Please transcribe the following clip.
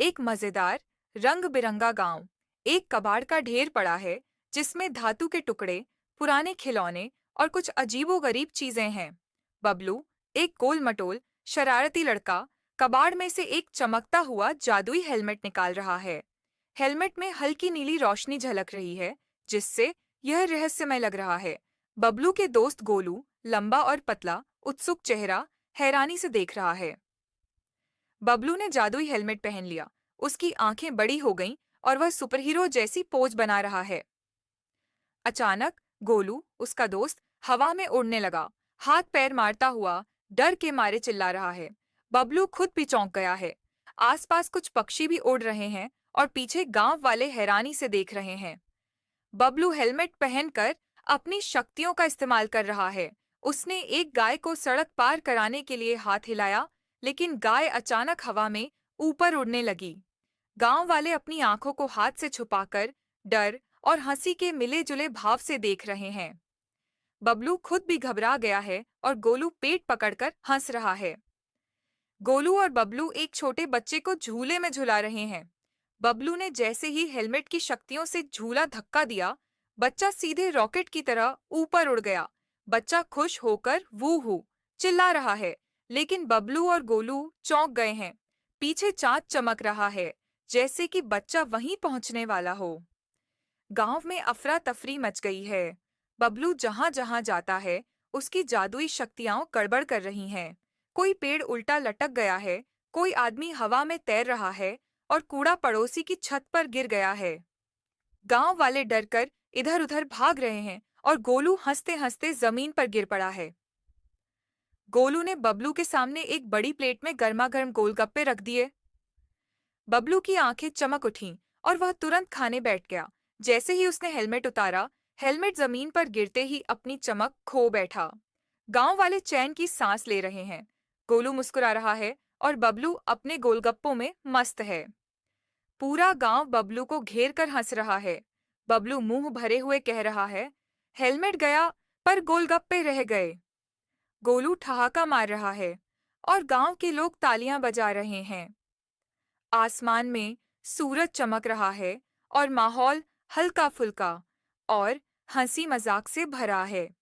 एक मजेदार रंग बिरंगा गांव। एक कबाड़ का ढेर पड़ा है जिसमें धातु के टुकड़े, पुराने खिलौने और कुछ अजीबोगरीब चीजें हैं। बबलू, एक गोल मटोल शरारती लड़का, कबाड़ में से एक चमकता हुआ जादुई हेलमेट निकाल रहा है। हेलमेट में हल्की नीली रोशनी झलक रही है, जिससे यह रहस्यमय लग रहा है। बबलू के दोस्त गोलू, लंबा और पतला, उत्सुक चेहरा, हैरानी से देख रहा है। बबलू ने जादुई हेलमेट पहन लिया। उसकी आंखें बड़ी हो गईं और वह सुपरहीरो जैसी पोज बना रहा है। अचानक गोलू, उसका दोस्त, हवा में उड़ने लगा, हाथ पैर मारता हुआ डर के मारे चिल्ला रहा है। बबलू खुद भी चौंक गया है। आसपास कुछ पक्षी भी उड़ रहे हैं और पीछे गांव वाले हैरानी से देख रहे हैं। बबलू हेलमेट पहनकर अपनी शक्तियों का इस्तेमाल कर रहा है। उसने एक गाय को सड़क पार कराने के लिए हाथ हिलाया, लेकिन गाय अचानक हवा में ऊपर उड़ने लगी। गांव वाले अपनी आंखों को हाथ से छुपाकर डर और हंसी के मिले-जुले भाव से देख रहे हैं। बबलू खुद भी घबरा गया है और गोलू पेट पकड़कर हंस रहा है। गोलू और बबलू एक छोटे बच्चे को झूले में झुला रहे हैं। बबलू ने जैसे ही हेलमेट की शक्तियों से झूला धक्का दिया, बच्चा सीधे रॉकेट की तरह ऊपर उड़ गया। बच्चा खुश होकर वू हू चिल्ला रहा है, लेकिन बबलू और गोलू चौंक गए हैं। पीछे चाँद चमक रहा है, जैसे कि बच्चा वहीं पहुंचने वाला हो। गांव में अफरा तफरी मच गई है। बबलू जहां जहां जाता है, उसकी जादुई शक्तियां गड़बड़ कर रही हैं। कोई पेड़ उल्टा लटक गया है, कोई आदमी हवा में तैर रहा है और कूड़ा पड़ोसी की छत पर गिर गया है। गांव वाले डरकर इधर-उधर भाग रहे हैं और गोलू हंसते-हंसते जमीन पर गिर पड़ा है। गोलू ने बबलू के सामने एक बड़ी प्लेट में गर्मा-गर्म गोलगप्पे रख दिए। बबलू की आंखें चमक उठीं और वह तुरंत खाने बैठ गया। जैसे ही उसने हेलमेट उतारा, हेलमेट जमीन पर गिरते ही अपनी चमक खो बैठा। गांव वाले चैन की सांस ले रहे हैं। गोलू मुस्कुरा रहा है और बबलू अपने गोलगप्पों में मस्त है। पूरा गांव बबलू को घेर कर हंस रहा है। बबलू मुंह भरे हुए कह रहा है, हेलमेट गया पर गोलगप्पे रह गए। गोलू ठहाका मार रहा है और गांव के लोग तालियां बजा रहे हैं। आसमान में सूरज चमक रहा है और माहौल हल्का फुल्का और हंसी मजाक से भरा है।